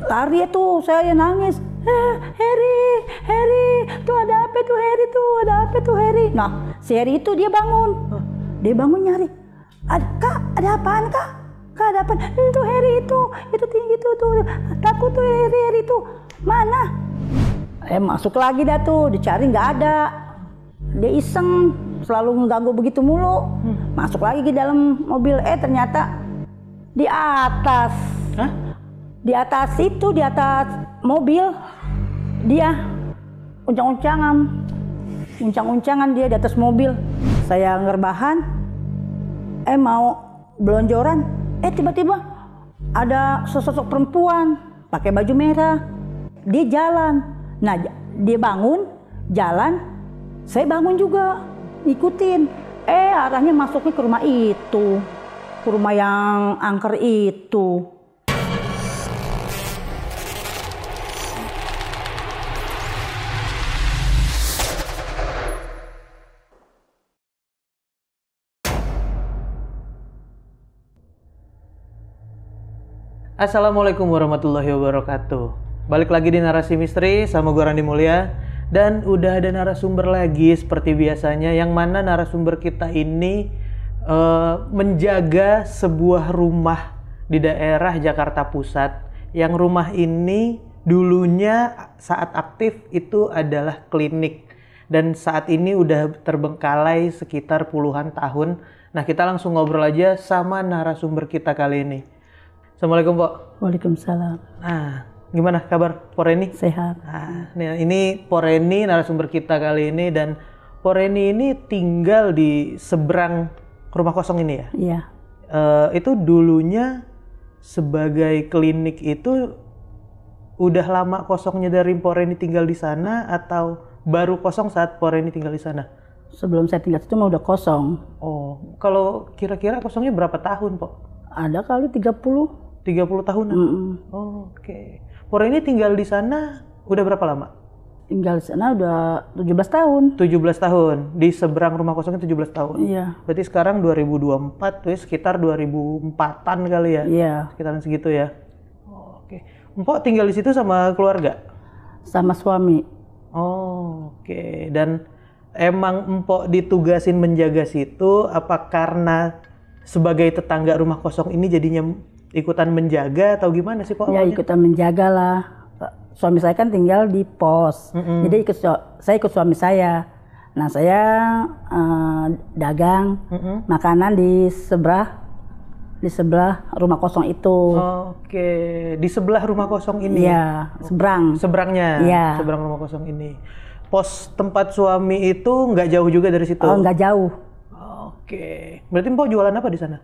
Lari tuh, saya nangis. Harry, tuh ada apa tuh Harry tuh, ada apa tuh Harry? Nah, si Harry itu dia bangun. Dia bangun nyari. Kak, ada apaan kak? Kak, ada apaan? Itu Harry itu tinggi tuh, takut tuh Harry itu. Mana? Masuk lagi dah tuh, dicari nggak ada. Dia iseng, selalu mengganggu begitu mulu. Masuk lagi ke dalam mobil, ternyata di atas. Hah? Di atas itu, di atas mobil, dia uncang-uncangan dia di atas mobil. Saya ngerbahan, mau belonjoran, tiba-tiba ada sosok perempuan pakai baju merah. Dia jalan, nah dia bangun, jalan, saya bangun juga, ikutin. Arahnya masuknya ke rumah itu, ke rumah yang angker itu. Assalamualaikum warahmatullahi wabarakatuh. Balik lagi di Narasi Misteri sama gue Randy Mulya. Dan udah ada narasumber lagi seperti biasanya, yang mana narasumber kita ini menjaga sebuah rumah di daerah Jakarta Pusat. Yang rumah ini dulunya saat aktif itu adalah klinik. Dan saat ini udah terbengkalai sekitar puluhan tahun. Nah, kita langsung ngobrol aja sama narasumber kita kali ini. Assalamualaikum, Pok. Waalaikumsalam. Nah, gimana kabar Pok Reni? Sehat. Nah, ini Pok Reni narasumber kita kali ini, dan Pok Reni ini tinggal di seberang rumah kosong ini ya? Iya. Itu dulunya sebagai klinik itu udah lama kosongnya dari Pok Reni tinggal di sana, atau baru kosong saat Pok Reni tinggal di sana? Sebelum saya tinggal situ mah udah kosong. Oh, kalau kira-kira kosongnya berapa tahun, Pok? Ada kali 30. 30 tahunan? Oh, oke. Pok Reni tinggal di sana udah berapa lama? Tinggal di sana udah 17 tahun. 17 tahun. Di seberang rumah kosongnya 17 tahun? Iya. Berarti sekarang 2024, tuh sekitar 2004-an kali ya? Iya. Sekitaran segitu ya? Oh, oke. Mpok tinggal di situ sama keluarga? Sama suami. Oh, oke. Dan emang Mpok ditugasin menjaga situ, apa karena sebagai tetangga rumah kosong ini jadinya ikutan menjaga atau gimana sih Pok? Ya, ikutan menjaga lah. Suami saya kan tinggal di pos, jadi saya ikut suami saya. Nah, saya dagang makanan di sebelah rumah kosong itu. Oke, di sebelah rumah kosong ini? Iya, seberang. Seberangnya? Iya. Seberang rumah kosong ini. Pos tempat suami itu nggak jauh juga dari situ? Oh, nggak jauh. Oke, berarti Mpok jualan apa di sana?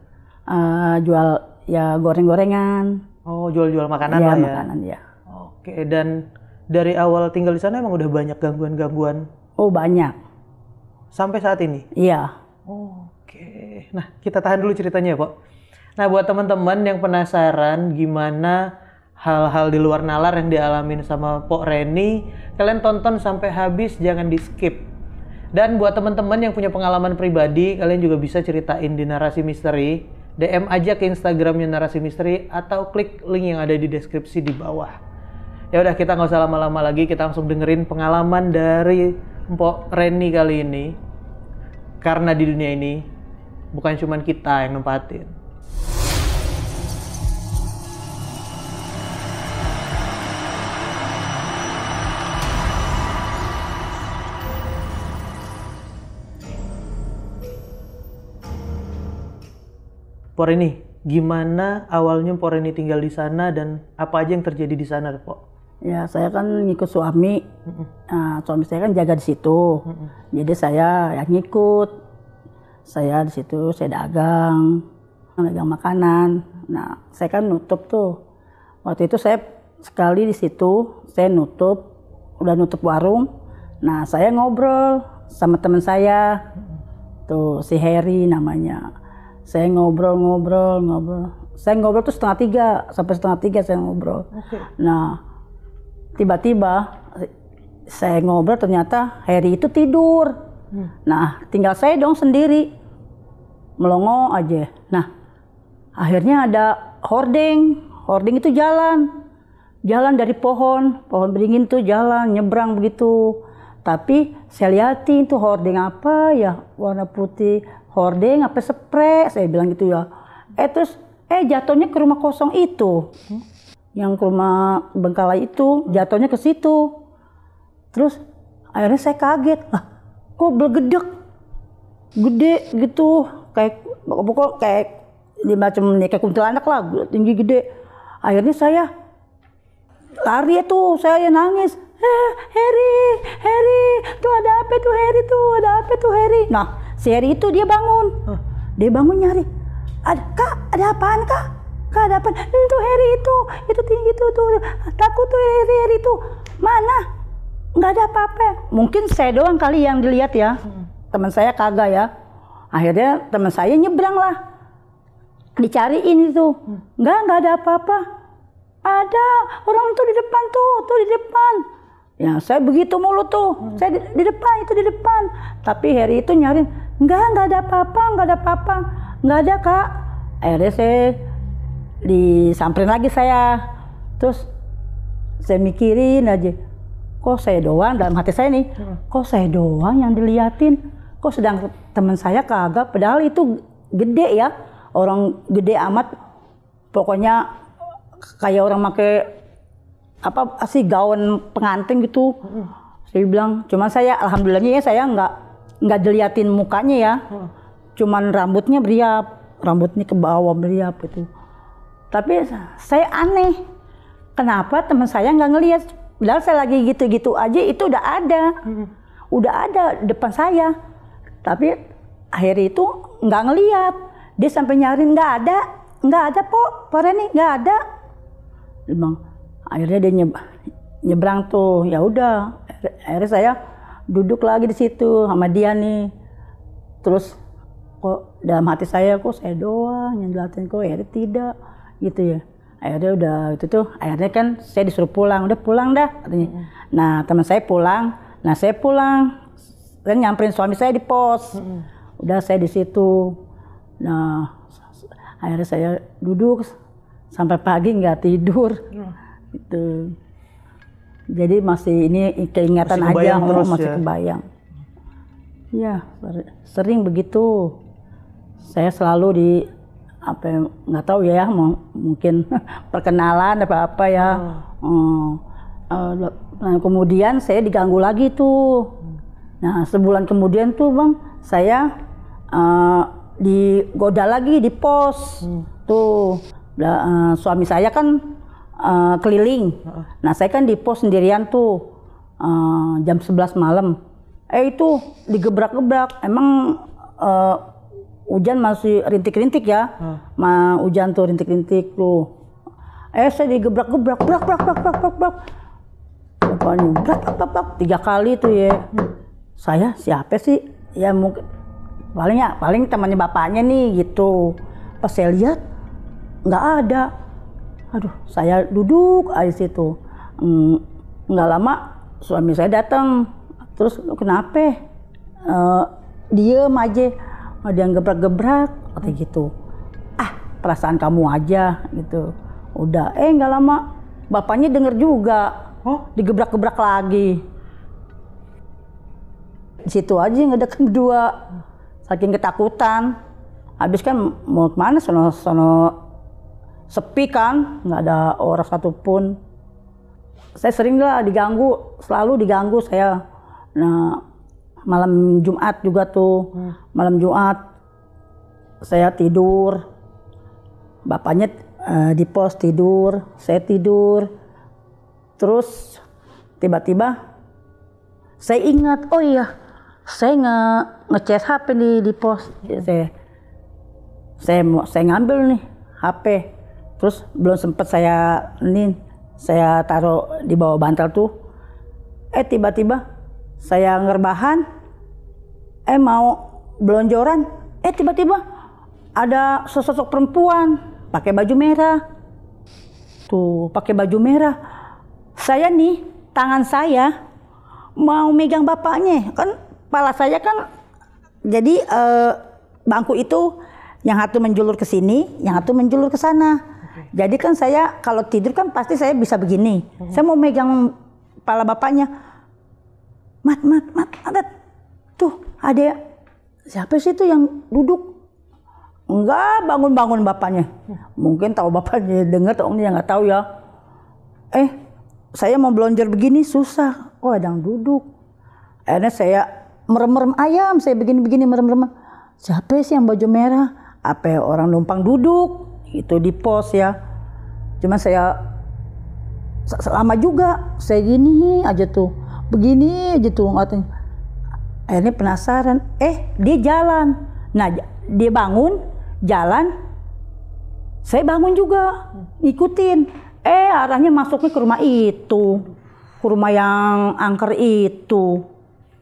Jual ya goreng-gorengan. Oh, jual-jual makanan ya, lah ya? Makanan, ya. Oke, dan dari awal tinggal di sana emang udah banyak gangguan-gangguan? Oh, banyak. Sampai saat ini? Iya. Oke, nah kita tahan dulu ceritanya Pok. Nah, buat teman-teman yang penasaran gimana hal-hal di luar nalar yang dialamin sama Pok Reni, kalian tonton sampai habis, jangan di skip. Dan buat teman-teman yang punya pengalaman pribadi, kalian juga bisa ceritain di Narasi Misteri. DM aja ke Instagramnya Narasi Misteri atau klik link yang ada di deskripsi di bawah. Ya udah, kita nggak usah lama-lama lagi, kita langsung dengerin pengalaman dari Mpok Reni kali ini. Karena di dunia ini bukan cuma kita yang nempatin. Pok Reni, gimana awalnya Pok Reni tinggal di sana dan apa aja yang terjadi di sana, Pok? Ya, saya kan ngikut suami. Nah, suami saya kan jaga di situ. Jadi saya yang ngikut. Saya di situ, saya dagang makanan. Nah, saya kan nutup tuh. Waktu itu saya sekali di situ, saya udah nutup warung. Nah, saya ngobrol sama teman saya. Tuh, si Harry namanya. Saya ngobrol. Saya ngobrol tuh 2:30 sampai 2:30 saya ngobrol. Okay. Nah, tiba-tiba saya ngobrol ternyata Harry itu tidur. Nah, tinggal saya dong sendiri. Melongo aja. Nah, akhirnya ada hording itu jalan. jalan dari pohon beringin tuh jalan nyebrang begitu. Tapi saya liatin tuh hordeng apa ya, warna putih, hordeng apa spray, saya bilang gitu ya. Terus jatuhnya ke rumah kosong itu. Yang ke rumah Bengkalai itu jatuhnya ke situ. Terus akhirnya saya kaget, kok bergedek gede gitu, kayak pokok kayak macam kayak kuntilanak lah, tinggi gede. Akhirnya saya lari tuh, saya nangis. Harry, tuh ada apa tuh Harry tuh, ada apa tuh Harry? Nah, si Harry itu dia bangun. Dia bangun nyari. Kak, ada apaan Kak? Kak, ada apaan? Itu Harry itu tinggi tuh, takut tuh Harry itu. Mana? Nggak ada apa-apa. Mungkin saya doang kali yang dilihat ya. Teman saya kagak ya. Akhirnya teman saya nyebrang lah. Dicariin itu. Nggak ada apa-apa. Ada orang tuh di depan tuh di depan. Ya saya begitu mulu tuh, saya di depan. Tapi Harry itu nyariin, nggak ada apa-apa, nggak ada Kak. Akhirnya saya disamperin lagi saya. Terus saya mikirin aja, kok saya doang dalam hati saya nih, kok saya doang yang diliatin, kok sedang teman saya kagak, padahal itu gede ya, orang gede amat, pokoknya kayak orang pakai apa sih gaun pengantin gitu. Saya bilang, cuman saya alhamdulillahnya ya saya nggak diliatin mukanya ya, cuman rambutnya beriap, rambutnya ke bawah beriap gitu. Tapi saya aneh, kenapa teman saya nggak ngelihat? Padahal saya lagi gitu-gitu aja itu udah ada depan saya. Tapi akhirnya itu nggak ngelihat, dia sampai nyariin nggak ada Pak Reni nggak ada. Dia bilang, akhirnya dia nyebrang tuh, ya udah. Akhirnya saya duduk lagi di situ sama dia nih. Terus kok dalam hati saya kok saya doang yang dilatih, kok akhirnya tidak gitu ya. Akhirnya udah itu tuh, akhirnya kan saya disuruh pulang, udah pulang dah katanya. Nah teman saya pulang, saya nyamperin suami saya di pos. Udah saya di situ. Nah akhirnya saya duduk sampai pagi nggak tidur. Gitu. Jadi masih ini keingatan aja, masih kebayang. Ya, sering begitu. Saya selalu nggak tahu ya, mungkin perkenalan apa ya. Nah, kemudian saya diganggu lagi tuh. Nah, sebulan kemudian tuh Bang, saya digoda lagi di pos. Tuh, suami saya kan keliling. Nah saya kan di pos sendirian tuh jam 11 malam. Itu digebrak-gebrak. Emang hujan masih rintik-rintik ya. Hujan tuh rintik-rintik tuh. Saya digebrak-gebrak, brak. Pokoknya brak 3 kali tuh ya. Saya siapa sih? Ya mungkin paling temannya bapaknya nih gitu. Pas saya lihat nggak ada. Aduh, saya duduk aja situ. Nggak lama suami saya datang. Terus kenapa? Diem aja, ada yang gebrak-gebrak, kayak gitu. Perasaan kamu aja gitu. Udah, nggak lama bapaknya denger juga. Digebrak-gebrak lagi. Di situ aja ngedek berdua, saking ketakutan. Habis kan mau kemana? Sono sepi kan, nggak ada orang satupun. Saya sering lah diganggu, selalu diganggu saya. Nah, malam Jumat juga tuh, malam Jumat saya tidur, bapaknya di pos tidur, saya tidur. Terus tiba-tiba saya ingat, oh iya, saya ngecas HP di pos. Saya ngambil nih HP. Terus belum sempat saya taruh di bawah bantal tuh. Tiba-tiba saya ngerbahan, mau belonjoran. Tiba-tiba ada sosok perempuan pakai baju merah. Tuh, pakai baju merah. Saya nih, tangan saya mau megang bapaknya. Kan kepala saya kan jadi bangku itu yang satu menjulur ke sini, yang satu menjulur ke sana. Jadi kan saya kalau tidur kan pasti saya bisa begini. Saya mau megang kepala bapaknya. Mat, ada tuh ada siapa sih itu yang duduk? Enggak, bangun bapaknya. Mungkin tahu bapaknya dengar atau dia nggak tahu ya. Saya mau belonjer begini susah. Oh, ada yang duduk. Akhirnya saya merem-merem ayam, saya begini merem-merem. Siapa sih yang baju merah? Apa orang numpang duduk? Itu di pos ya. Cuman saya selama juga saya gini aja tuh. Begini aja tuh ngatain. Akhirnya penasaran. Dia jalan. Nah, dia bangun, jalan. Saya bangun juga, ikutin. Arahnya masuknya ke rumah itu. Ke rumah yang angker itu.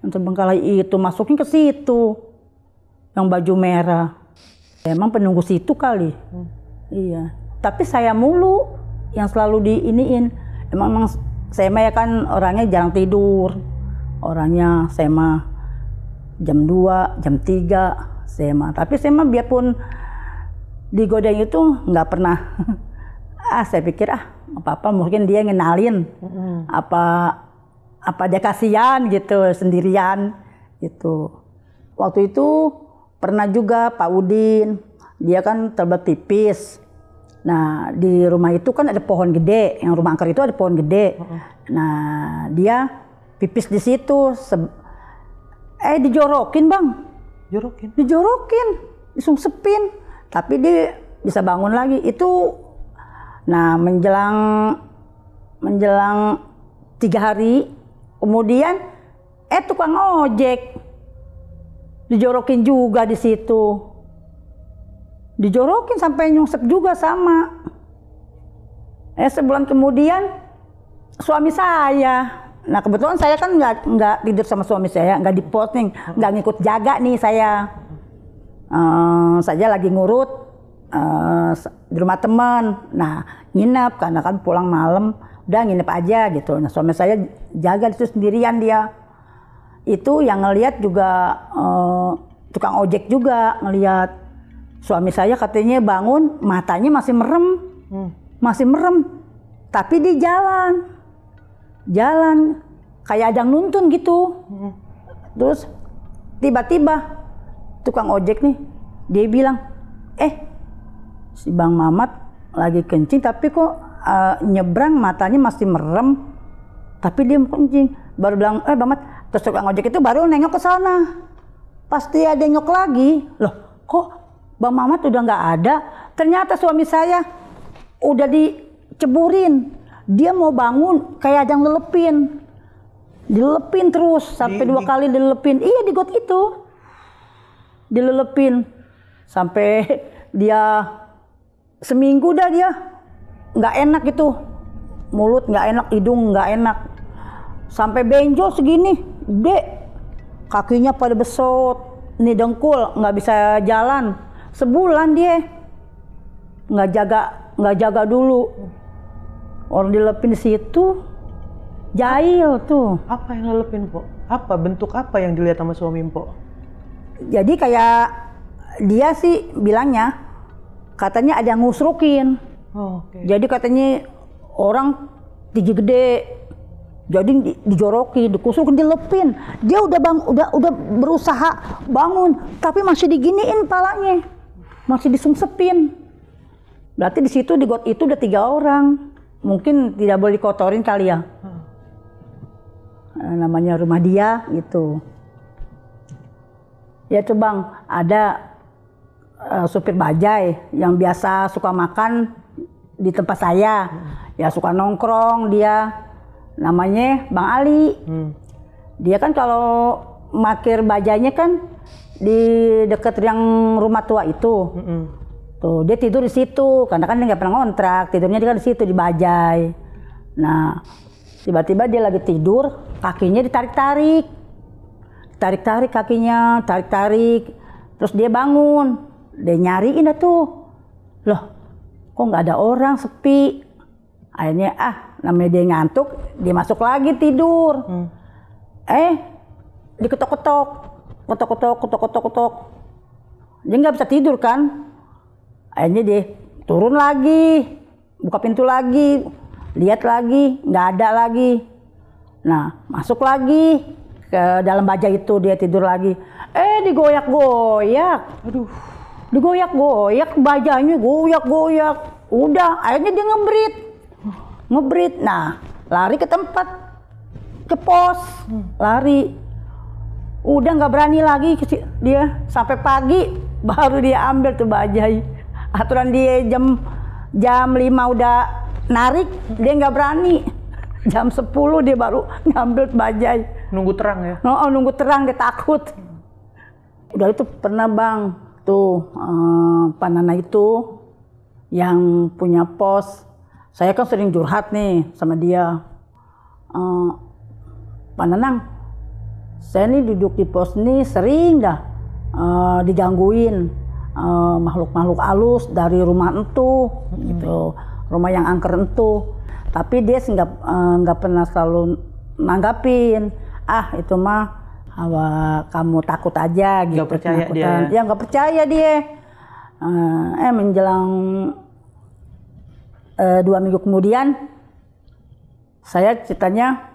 Yang terbengkalai itu, masuknya ke situ. Yang baju merah. Emang penunggu situ kali. Iya. Tapi saya mulu yang selalu diiniin. Emang saya mah ya kan orangnya jarang tidur. Orangnya saya mah jam 2, jam 3 saya mah. Tapi saya mah biarpun digodain itu nggak pernah. Saya pikir apa-apa mungkin dia ngenalin. Apa dia kasihan gitu sendirian gitu. Waktu itu pernah juga Pak Udin, dia kan terbelah tipis. Nah, di rumah itu kan ada pohon gede, yang rumah angker itu ada pohon gede. Nah, dia pipis di situ. Dijorokin, Bang. Dijorokin, disungsepin. Tapi dia bisa bangun lagi. Itu, nah menjelang 3 hari, kemudian tukang ojek dijorokin juga di situ. Dijorokin sampai nyungsep juga sama. Sebulan kemudian suami saya. Nah kebetulan saya kan nggak tidur sama suami saya, nggak di pos nih, nggak ngikut jaga nih saya. Saya lagi ngurut di rumah teman. Nah nginep karena kan pulang malam, udah nginep aja gitu. Nah suami saya jaga itu sendirian dia. Itu yang ngelihat juga tukang ojek juga ngelihat suami saya katanya bangun matanya masih merem, tapi di jalan kayak ada yang nuntun gitu. Terus tiba-tiba tukang ojek nih dia bilang si Bang Mamat lagi kencing tapi kok nyebrang matanya masih merem tapi dia kencing. Baru bilang Bang Mamat. Terus tukang ojek itu baru nengok ke sana. Pas dia nengok lagi, loh kok Bang Mamat udah nggak ada? Ternyata suami saya udah diceburin. Dia mau bangun kayak ada yang dilelepin terus sampai 2 kali dilelepin. Iya di got itu, dilelepin sampai dia seminggu dah dia nggak enak itu, mulut nggak enak, hidung nggak enak. Sampai benjol segini, kakinya pada besot, nih dengkul nggak bisa jalan. Sebulan dia nggak jaga dulu. Orang dilepin di situ, jahil tuh. Apa yang dilepin, Po? Apa bentuk apa yang dilihat sama suami, Po? Jadi kayak dia sih bilangnya, katanya ada yang ngusrukin. Jadi katanya orang tinggi gede. Jadi dijorokin, dikusrukin, dilepin. Dia udah berusaha bangun, tapi masih diginiin palanya, masih disungsepin. Berarti di situ di got itu udah 3 orang, mungkin tidak boleh dikotorin kali ya. Namanya rumah dia gitu. Ya tuh Bang, ada supir bajai yang biasa suka makan di tempat saya, ya suka nongkrong dia. Namanya Bang Ali. Dia kan kalau parkir bajanya kan di dekat yang rumah tua itu. Tuh dia tidur di situ karena kan dia nggak pernah ngontrak, tidurnya dia kan di situ di bajai. Nah tiba-tiba dia lagi tidur, kakinya ditarik-tarik kakinya, tarik-tarik. Terus dia bangun, dia nyariin tuh, loh kok nggak ada orang, sepi. Akhirnya namanya dia ngantuk, dia masuk lagi tidur. Diketok-ketok. Dia nggak bisa tidur kan. Akhirnya dia turun lagi. buka pintu lagi, lihat lagi, nggak ada lagi. Nah, masuk lagi ke dalam baja itu, dia tidur lagi. Digoyak-goyak. Aduh. Digoyak-goyak, bajanya goyak-goyak. Udah, akhirnya dia ngebrit. Nah, lari ke tempat, ke pos, lari. Udah nggak berani lagi dia, sampai pagi baru dia ambil tuh bajai. Aturan dia jam 5 udah narik, dia nggak berani. Jam 10 dia baru ngambil bajai. Nunggu terang ya? Nunggu terang, dia takut. Udah itu pernah bang, tuh Pak Nana itu yang punya pos. Saya kan sering curhat nih sama dia. Pak Nanang, saya nih duduk di pos nih sering dah digangguin makhluk-makhluk halus dari rumah entu, gitu, rumah yang angker entu. Tapi dia nggak pernah selalu nanggapin. Itu mah kamu takut aja gitu. Nggak percaya dia. Ya nggak percaya dia. Menjelang 2 minggu kemudian, saya ceritanya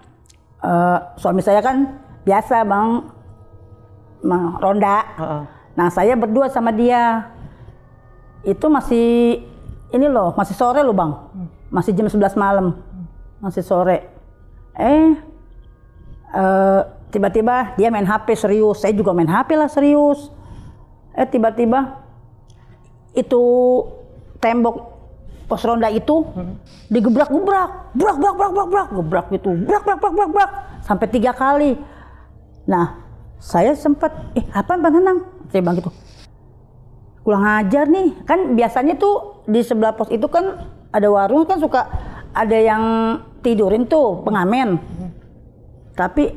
suami saya kan biasa bang ronda. Nah saya berdua sama dia. Itu masih masih sore loh bang. Masih jam 11 malam, masih sore. Tiba-tiba dia main HP serius, saya juga main HP lah serius. Tiba-tiba itu tembok pos ronda itu digebrak-gebrak, gebrak gitu, gebrak, sampai 3 kali. Nah, saya sempat, apaan Pak Nanang? Saya bilang gitu. Kurang ajar nih, kan biasanya tuh di sebelah pos itu kan ada warung kan suka ada yang tidurin tuh pengamen. Tapi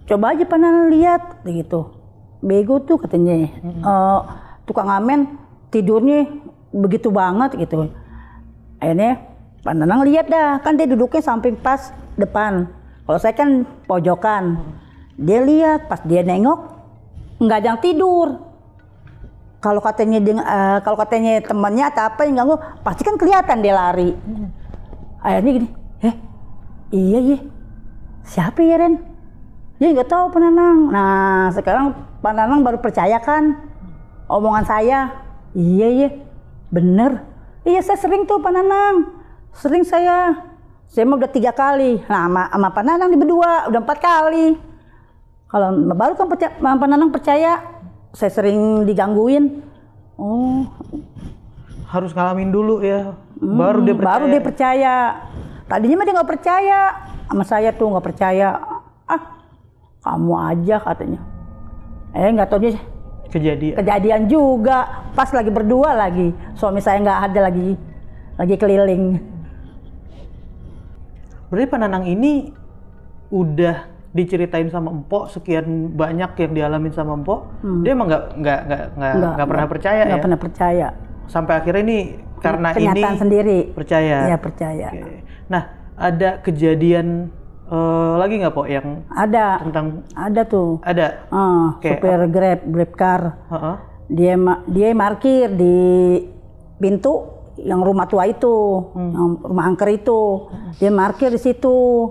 coba aja Pak Nanang lihat gitu. Bego tuh katanya. Tukang ngamen tidurnya begitu banget gitu. Akhirnya Pak Nanang lihat dah, kan dia duduknya samping pas depan. Kalau saya kan pojokan. Dia lihat, pas dia nengok nggak ada yang tidur. Kalau katanya temannya atau apa yang ganggu, pasti kan kelihatan dia lari. Akhirnya gini, iya, siapa ya Ren? Dia nggak tahu Pak Nanang. Nah sekarang Pak Nanang baru percaya kan omongan saya. Iya, bener. Iya saya sering tuh Pak Nanang, sering saya mah udah 3 kali. Nah sama Pak Nanang di berdua udah 4 kali. Kalau baru kan Pak Nanang percaya. Saya sering digangguin. Harus ngalamin dulu ya, baru dia percaya. Baru dia percaya. Tadinya mah dia nggak percaya sama saya tuh, nggak percaya. Kamu aja katanya. Nggak tahu dia kejadian juga. Pas lagi berdua lagi, suami saya nggak ada lagi keliling. Berarti Pak Nanang ini udah diceritain sama Empok sekian banyak yang dialamin sama Empok, dia emang nggak pernah percaya ya? Nggak pernah percaya. Sampai akhirnya ini karena kenyataan ini sendiri. Percaya. Iya percaya. Okay. Nah ada kejadian lagi nggak Pok yang ada tuh. Ada. Supir Grab car. Dia parkir di pintu yang rumah tua itu, yang rumah angker itu. Dia parkir di situ.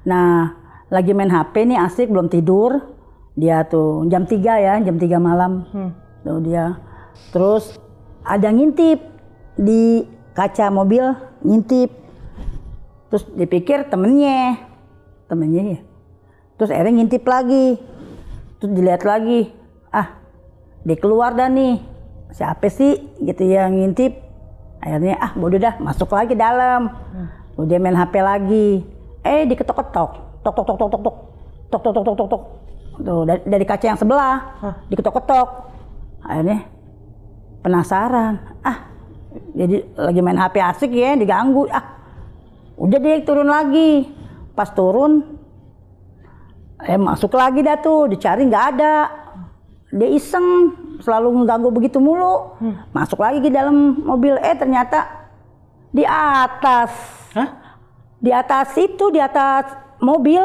Nah lagi main HP nih asik belum tidur. Dia tuh jam 3 ya, jam 3 malam. Tuh dia. Terus ada ngintip di kaca mobil, ngintip. Terus dipikir temennya ya. Terus akhirnya ngintip lagi. Terus dilihat lagi. Dia keluar dah nih. Siapa sih gitu ya ngintip. Akhirnya bodoh dah, masuk lagi dalam. Dia main HP lagi. Diketok-ketok. Tok. Tuh, dari kaca yang sebelah, diketok-ketok. Akhirnya penasaran. Jadi lagi main HP asik ya, diganggu. Udah dia turun lagi. Pas turun, masuk lagi dah tuh, dicari nggak ada. Dia iseng, selalu mengganggu begitu mulu. Masuk lagi ke dalam mobil, ternyata di atas. Di atas itu, di atas mobil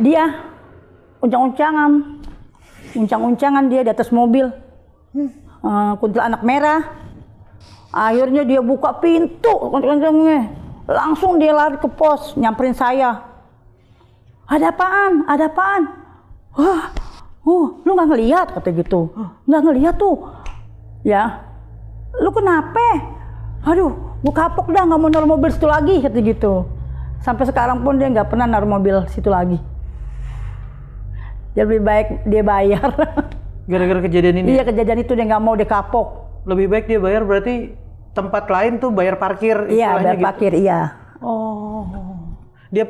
dia uncang-uncangan dia di atas mobil. Kuntilanak merah Akhirnya dia buka pintu, kenceng-kencengnya. Langsung dia lari ke pos, nyamperin saya. Ada apaan? Ada apaan? Wah, lu nggak ngelihat, kata gitu. Nggak ngelihat tuh. Ya, lu kenapa? Aduh, gua kapok dah, nggak mau naruh mobil situ lagi, kata gitu. Sampai sekarang pun dia nggak pernah naruh mobil situ lagi. Dia lebih baik dia bayar. Gara-gara kejadian ini? Iya, kejadian itu dia nggak mau, dia kapok. Lebih baik dia bayar berarti tempat lain tuh bayar parkir. Iya, bayar gitu. parkir, iya. Oh, dia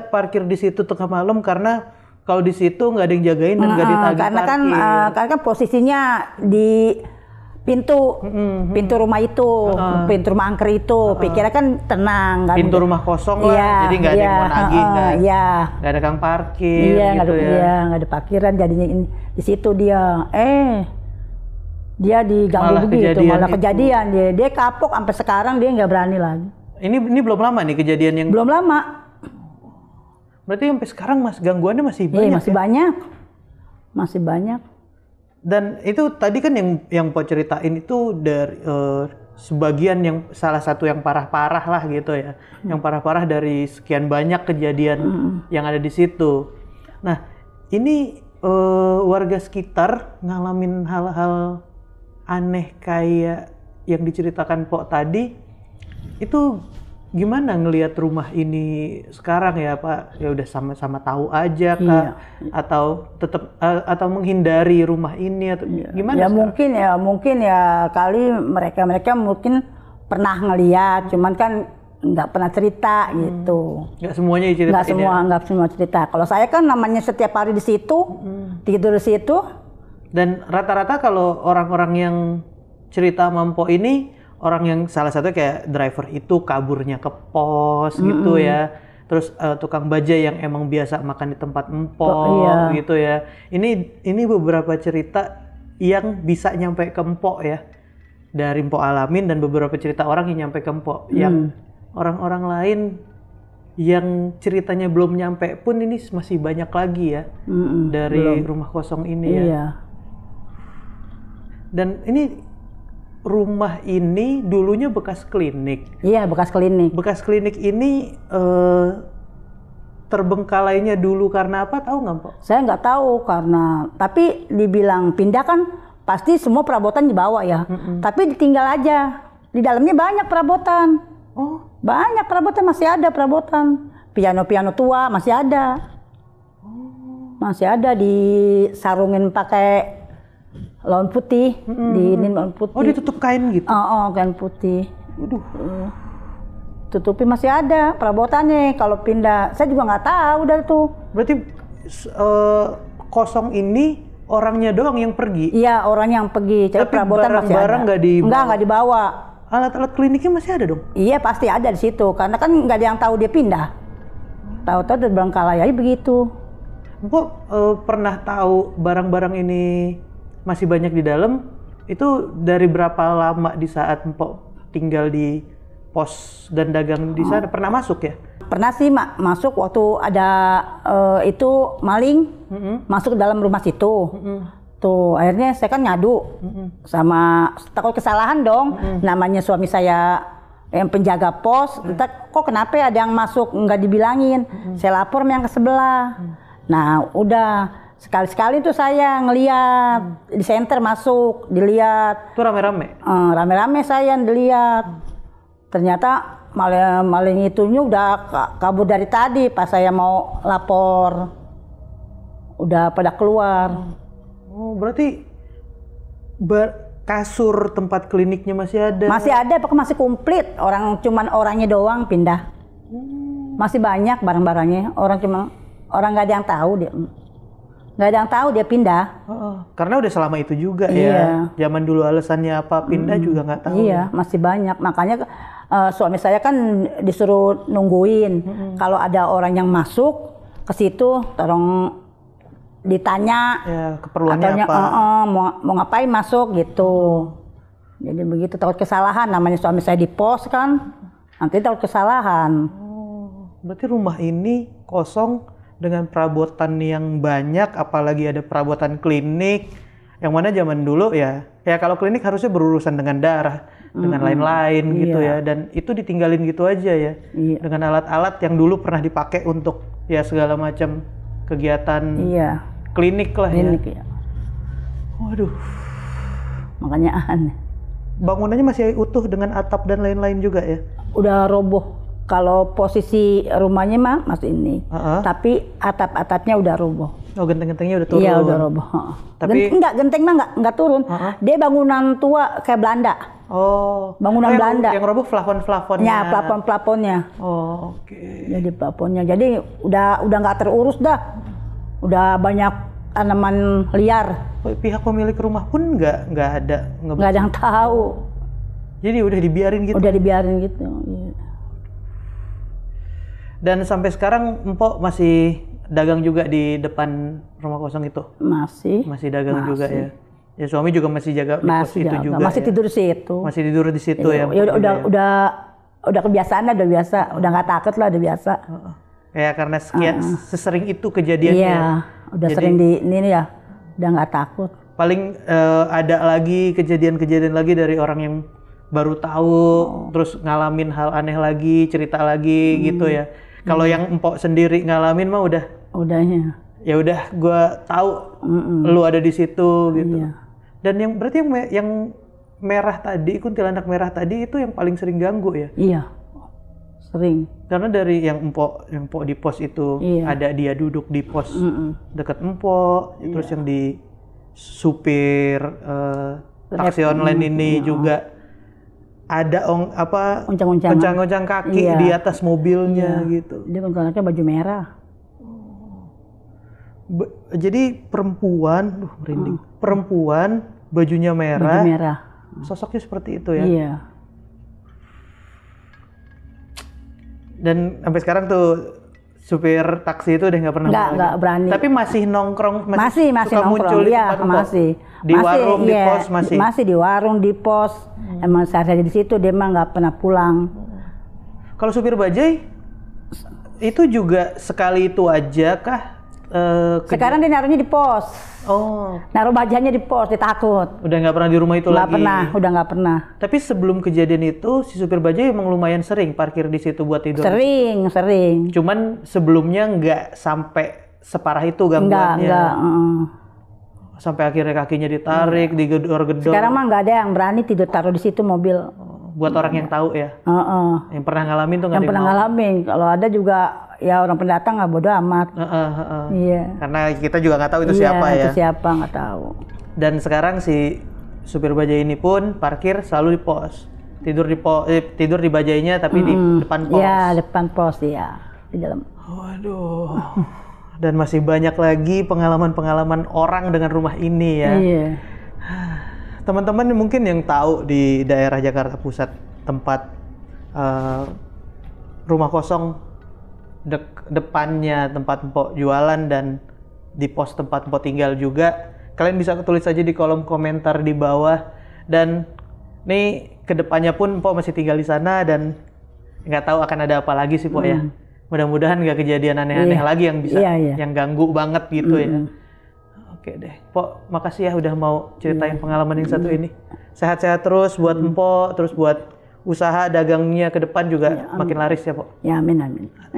parkir di situ tengah malam karena kalau di situ nggak ada yang jagain dan nggak ditagih karena parkir. Karena kan posisinya di pintu rumah itu, pintu rumah angker itu, pikirnya kan tenang kan. Pintu rumah kosong lah, iya, jadi nggak ada yang mau nagih, nggak ada kang parkir, iya, gitu nggak ada parkiran, jadinya di situ dia, dia diganggu begitu, malah kejadian dia kapok sampai sekarang dia nggak berani lagi. Ini belum lama nih kejadian yang? Belum lama. Berarti sampai sekarang gangguannya masih banyak? Iya, masih banyak, masih banyak. Dan itu tadi kan yang Po ceritain itu dari sebagian yang salah satu yang parah-parah lah gitu ya, yang parah-parah dari sekian banyak kejadian yang ada di situ. Nah, ini warga sekitar ngalamin hal-hal aneh kayak yang diceritakan Po tadi, itu gimana ngelihat rumah ini sekarang ya Pak? Ya udah sama-sama tahu aja Kak, atau tetap atau menghindari rumah ini atau gimana? Ya sekarang? mungkin ya kali mereka mungkin pernah ngelihat, cuman kan nggak pernah cerita gitu. Nggak semuanya diceritain. Nggak semua cerita. Kalau saya kan namanya setiap hari di situ, tidur di situ. Dan rata-rata kalau orang-orang yang cerita mampo ini, orang yang salah satu kayak driver itu kaburnya ke pos gitu ya. Terus tukang baja yang emang biasa makan di tempat empok gitu ya. Ini beberapa cerita yang bisa nyampe ke empok ya. Dari Mpok alamin, dan beberapa cerita orang yang nyampe ke empok. Yang orang-orang lain yang ceritanya belum nyampe pun ini masih banyak lagi ya. Dari rumah kosong ini ya. Dan ini rumah ini dulunya bekas klinik. Iya, bekas klinik. Bekas klinik ini terbengkalainya dulu karena apa, tahu nggak Pak? Saya nggak tahu karena, tapi dibilang pindah kan pasti semua perabotan dibawa ya. Tapi ditinggal aja. Di dalamnya banyak perabotan. Oh, banyak perabotan, masih ada perabotan. Piano-piano tua masih ada. Masih ada, disarungin pakai laun putih, diinin laun putih. Oh, ditutup kain gitu? Kain putih. Waduh. Tutupi masih ada perabotannya. Kalau pindah, saya juga nggak tahu dah tuh. Berarti kosong ini orangnya doang yang pergi? Iya, orang yang pergi. Tapi perabotan barang-barang nggak dibawa? Nggak dibawa. Alat-alat kliniknya masih ada dong? Iya, pasti ada di situ. Karena kan nggak ada yang tahu dia pindah. Tahu-tahu udah berangkalai aja begitu. Mpok pernah tahu barang-barang ini masih banyak di dalam? Itu dari berapa lama di saat Mpok tinggal di pos dan dagang di sana? Pernah masuk ya? Pernah sih masuk waktu ada itu maling masuk ke dalam rumah situ. Tuh akhirnya saya kan ngadu sama, takut kesalahan dong. Namanya suami saya yang penjaga pos, kok kenapa ada yang masuk nggak dibilangin. Saya lapor yang ke sebelah. Nah udah sekali-sekali tuh saya ngeliat di senter masuk, dilihat. Itu rame-rame? Rame-rame saya dilihat. Ternyata maling itunya udah kabur dari tadi pas saya mau lapor. Udah pada keluar. Oh, berarti kasur tempat kliniknya masih ada? Masih ada, pokoknya masih komplit. Cuman orangnya doang pindah. Masih banyak barang-barangnya. Orang nggak ada yang tahu dia. Nggak ada yang tahu dia pindah. Karena udah selama itu juga ya. Zaman dulu alasannya apa pindah juga nggak tahu. Iya, masih banyak. Makanya suami saya kan disuruh nungguin. Kalau ada orang yang masuk ke situ, tolong ditanya. Ya, keperluannya apa? Mau ngapain masuk gitu. Jadi begitu, takut kesalahan. Namanya suami saya di pos kan, nanti takut kesalahan. Berarti rumah ini kosong dengan perabotan yang banyak, apalagi ada perabotan klinik. Yang mana zaman dulu ya kalau klinik harusnya berurusan dengan darah, dengan lain-lain gitu ya. Dan itu ditinggalin gitu aja ya. Dengan alat-alat yang dulu pernah dipakai untuk ya segala macam kegiatan klinik lah ya. Waduh. Makanya aneh. Bangunannya masih utuh dengan atap dan lain-lain juga ya? Udah roboh. Kalau posisi rumahnya mah masih ini. Tapi atap-atapnya udah roboh. Oh, genteng-gentengnya udah turun? Iya, udah roboh. Tapi genteng mah enggak turun. Dia bangunan tua kayak Belanda. Oh. Bangunan Belanda. Yang roboh plafon-plafonnya. Ya, plafon-plafonnya. Oh, oke. Jadi plafonnya. Jadi udah enggak terurus dah. Udah banyak tanaman liar. Pihak pemilik rumah pun nggak ada yang tahu. Jadi udah dibiarin gitu. Udah dibiarin gitu. Iya. Dan sampai sekarang Mpok masih dagang juga di depan rumah kosong itu? Masih dagang juga ya. Ya suami juga masih jaga di pos itu juga. Masih tidur di situ. Masih tidur di situ ya. Udah kebiasaan, udah biasa. Udah nggak takut lah, udah biasa. Ya karena sesering itu kejadiannya. Iya, udah jadi, sering di ini ya. Udah nggak takut. Paling ada lagi kejadian-kejadian lagi dari orang yang baru tahu, terus ngalamin hal aneh lagi, cerita lagi gitu ya. Kalau yang Mpok sendiri ngalamin mah udahnya. Ya udah, gue tahu lu ada di situ gitu. Iya. Dan yang berarti yang merah tadi, kuntilanak merah tadi itu yang paling sering ganggu ya? Iya, sering. Karena dari yang Mpok di pos itu ada dia duduk di pos dekat Mpok, terus yang di supir taksi online ini juga ada oncang-oncang kaki di atas mobilnya gitu. Dia kuntilanaknya baju merah. Jadi perempuan, merinding. Perempuan bajunya merah. Baju merah. Sosoknya seperti itu ya. Iya. Dan sampai sekarang tuh supir taksi itu udah nggak pernah nggak berani. Tapi masih nongkrong, masih suka nongkrong. Muncul di tempat masih. Di warung, di pos masih. Masih di warung, di pos. Emang sehari di situ, dia mah nggak pernah pulang. Kalau supir bajai itu juga sekali itu aja kah? Sekarang dia naruhnya di pos. Oh. Naruh bajanya di pos, dia takut. Udah nggak pernah di rumah itu lagi? Udah nggak pernah. Tapi sebelum kejadian itu, si supir bajai emang lumayan sering parkir di situ buat tidur? Sering. Cuman sebelumnya nggak sampai separah itu gangguannya? Enggak. Sampai akhirnya kakinya ditarik, digedor-gedor. Sekarang mah nggak ada yang berani tidur taruh di situ mobil. Buat orang yang tahu ya? Yang pernah ngalamin tuh nggak? Yang pernah ngalamin. Kalau ada juga ya orang pendatang nggak bodo amat. Iya. Karena kita juga nggak tahu itu siapa ya. Itu siapa nggak tahu. Dan sekarang si supir bajai ini pun parkir selalu di pos. Tidur di bajainya tapi di depan pos. Iya, depan pos ya. Di dalam. Waduh. Dan masih banyak lagi pengalaman-pengalaman orang dengan rumah ini ya. Iya. Teman-teman mungkin yang tahu di daerah Jakarta Pusat tempat rumah kosong depannya tempat Mpok jualan dan di pos tempat Mpok tinggal juga, kalian bisa tulis aja di kolom komentar di bawah. Dan nih kedepannya pun Mpok masih tinggal di sana dan nggak tahu akan ada apa lagi sih Pok ya. Mudah-mudahan nggak kejadian aneh-aneh lagi yang bisa yang ganggu banget gitu ya. Oke deh, Pok, makasih ya udah mau ceritain pengalaman yang satu ini. Sehat-sehat terus buat Mpok, terus buat usaha dagangnya ke depan juga makin laris ya, Pok. Ya, amin.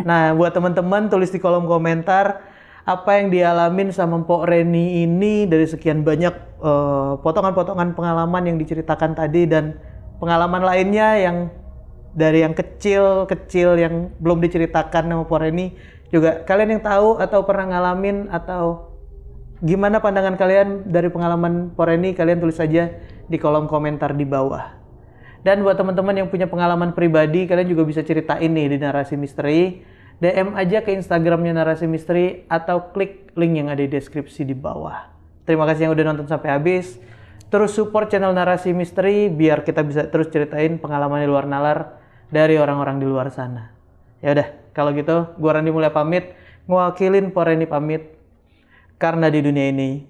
Nah, buat teman-teman tulis di kolom komentar apa yang dialamin sama Mpok Reni ini dari sekian banyak potongan-potongan pengalaman yang diceritakan tadi dan pengalaman lainnya yang dari yang kecil yang belum diceritakan sama Mpok Reni juga. Kalian yang tahu atau pernah ngalamin atau gimana pandangan kalian dari pengalaman Mpok Reni, kalian tulis aja di kolom komentar di bawah. Dan buat teman-teman yang punya pengalaman pribadi, kalian juga bisa ceritain nih di Narasi Misteri. DM aja ke Instagramnya Narasi Misteri atau klik link yang ada di deskripsi di bawah. Terima kasih yang udah nonton sampai habis. Terus support channel Narasi Misteri biar kita bisa terus ceritain pengalaman di luar nalar dari orang-orang di luar sana. Ya udah, kalau gitu gua Randy Mulya pamit, ngewakilin Mpok Reni pamit. Karena di dunia ini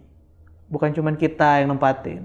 bukan cuma kita yang nempatin,